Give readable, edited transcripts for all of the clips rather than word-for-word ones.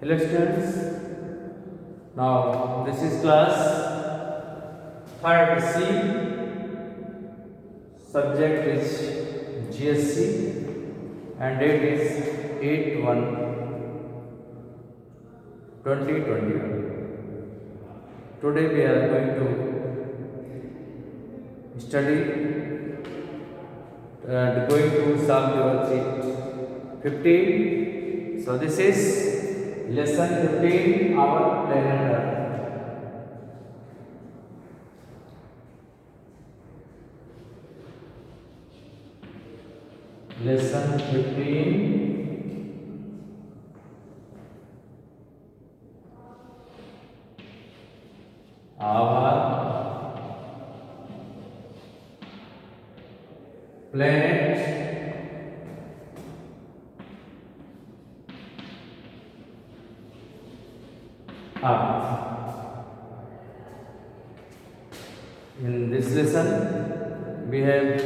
Hello students, now this is class 3rd C, subject is GSC and date is 8/1/2021. Today we are going to study and going to solve your sheet 15. So this is lesson 15, our planet Earth. Lesson 15, our planet Earth. In this lesson, we have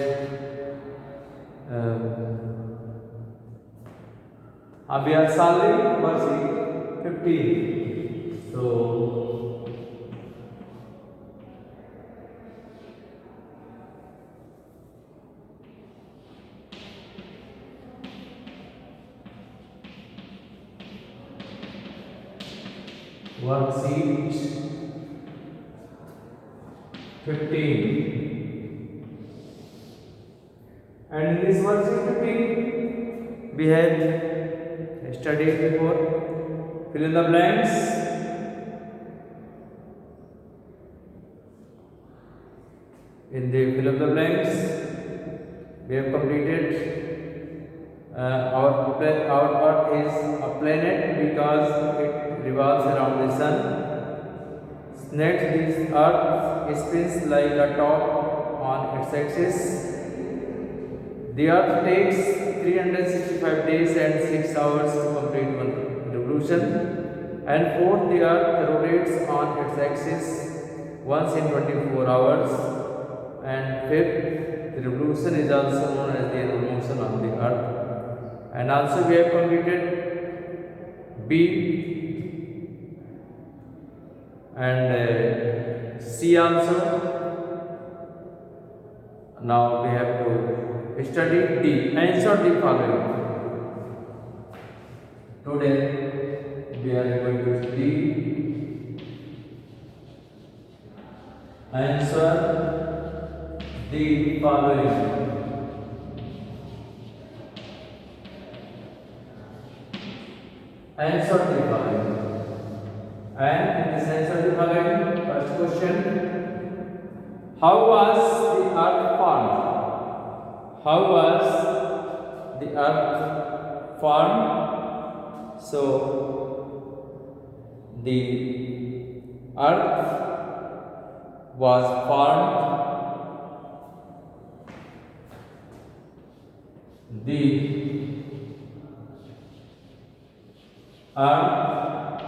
we are solving worksheet 15. So worksheet 15, and in this worksheet 15 we have studied before. Fill in the blanks. In the fill in the blanks we have completed. Our Earth is a planet because it revolves around the sun. Next, this Earth spins like a top on its axis. The Earth takes 365 days and 6 hours to complete one revolution. And fourth, the Earth rotates on its axis once in 24 hours. And fifth, the revolution is also known as the annual motion of the Earth. And also we have completed B and C also. Now we have to study D. Answer the following. Today we are going to study answer the following. Answer the following. And in this answer the following, first question: how was the Earth formed? How was the Earth formed? So the Earth was formed. The Earth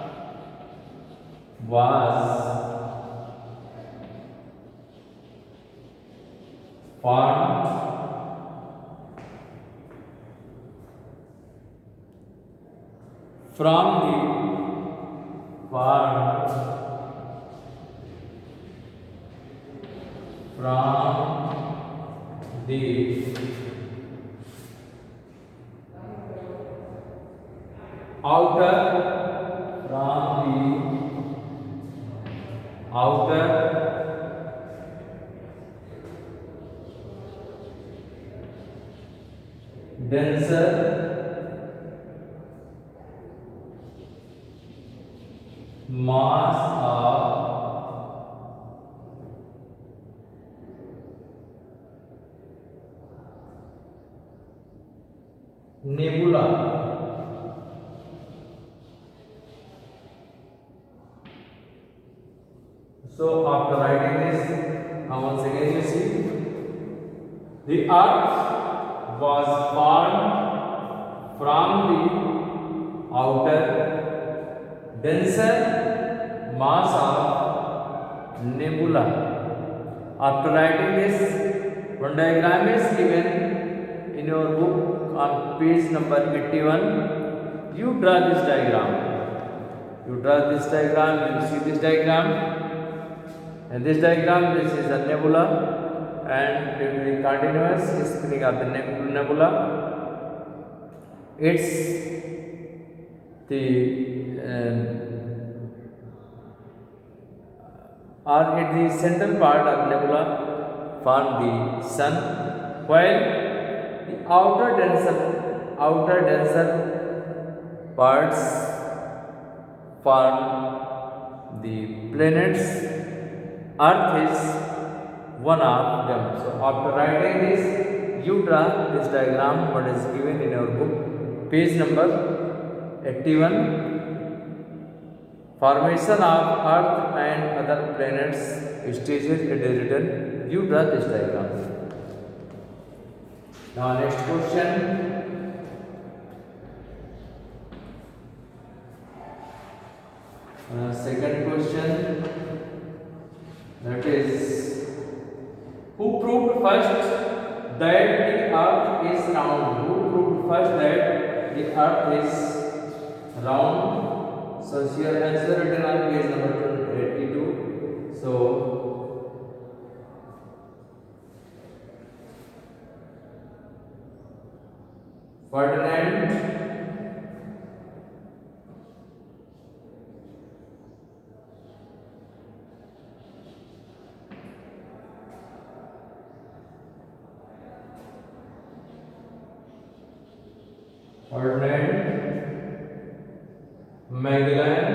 was formed from the outer denser mass of nebula. So after writing this, once again you see the Earth was formed from the outer denser mass of nebula. After writing this, one diagram is given in your book on page number 81. You draw this diagram. You draw this diagram, you see this diagram. In this diagram, this is a nebula, and it will be continuous spinning of the nebula. It's the or at the central part of nebula form the sun, while the outer denser parts form the planets. Earth is one of them. So after writing this, you draw this diagram what is given in our book, page number 81. Formation of Earth and other planets stages it is written. You draw this diagram. Now next question. Second question, that is, who proved first that the earth is round? Who proved first that the earth is round? So your answer written on page number 82. So Ferdinand Magellan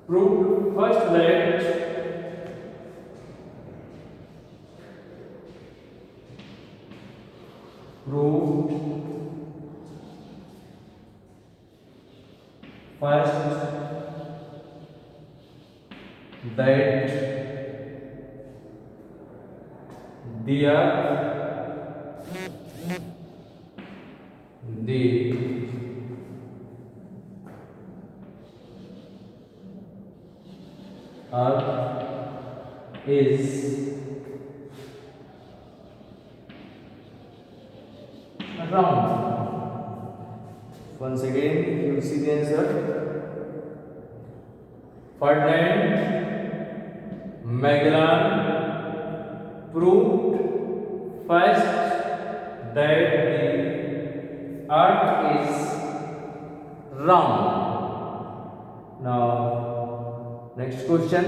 proved first that the earth is round. Once again, you see the answer. Ferdinand Magellan proved first that the earth is round. Now, next question.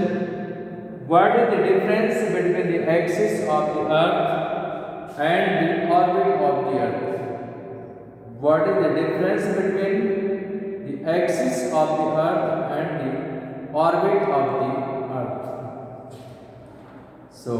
What is the difference between the axis of the earth and the orbit of the earth? What is the difference between the axis of the earth and the orbit of the earth? So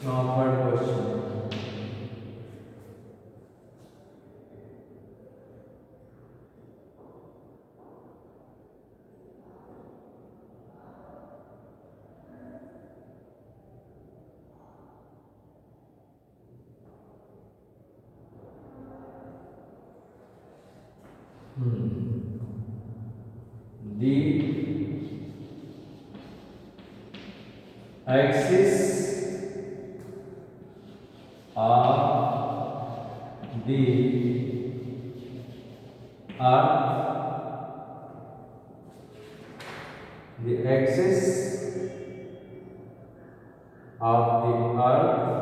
now third question. The axis of the earth, the axis of the earth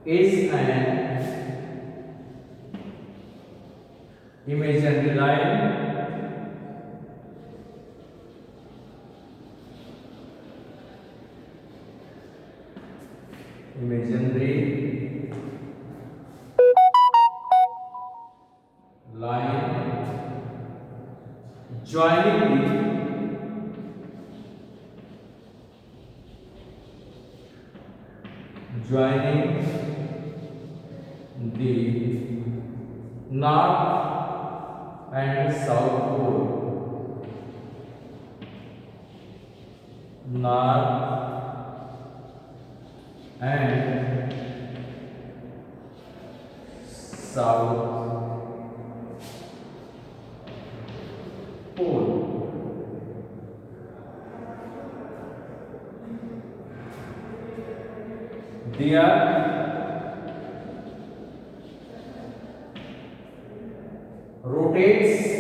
is an imaginary line imaginary joining the north and south pole. North and south pole. They are rotates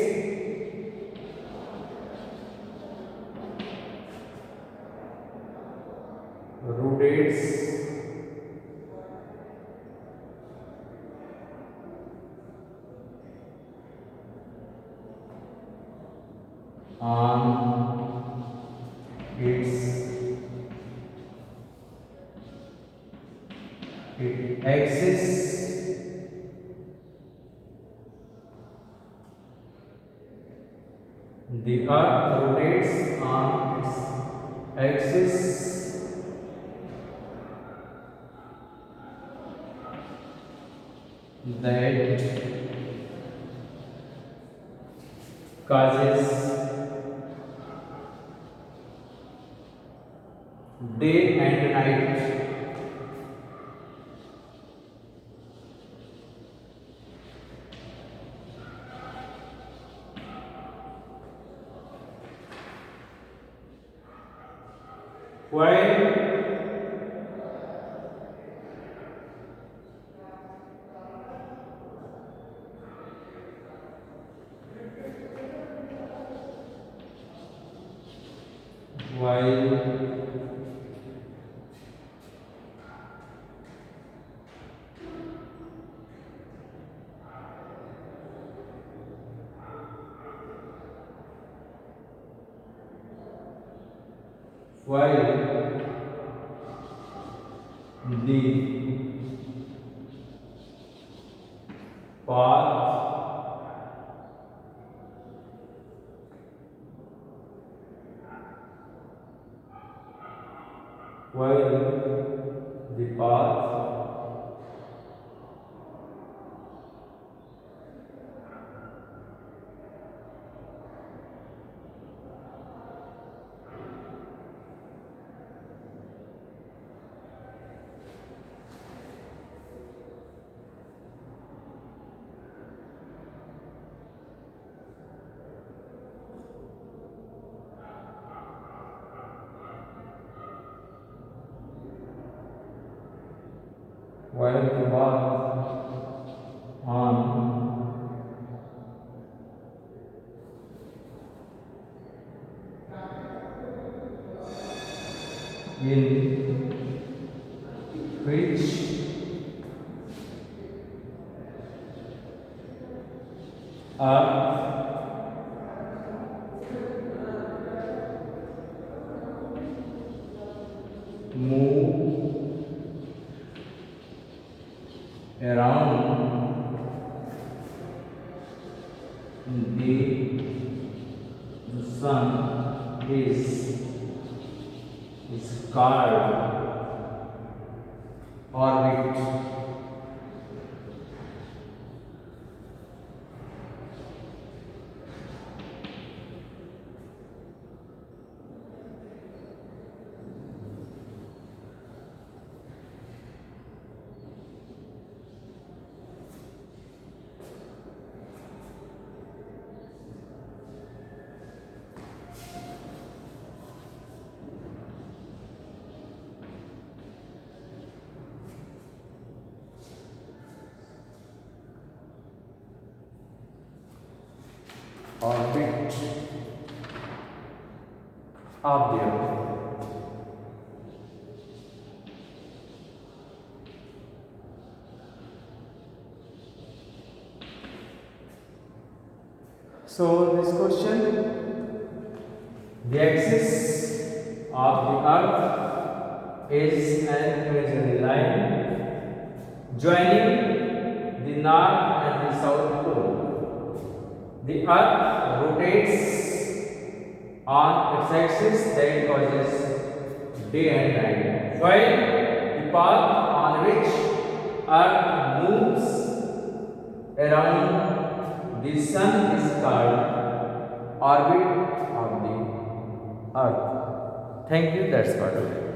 on its axis. The earth rotates on its axis that causes day and night. While the path while the path on in which earth move around the sun is called orbit. Orbit of the earth. So this question, the axis of the earth is an imaginary line joining the north and the south pole. The earth rotates on its axis that causes day and night, while the path on which Earth moves around the Sun is called orbit of the Earth. Thank you. That's what.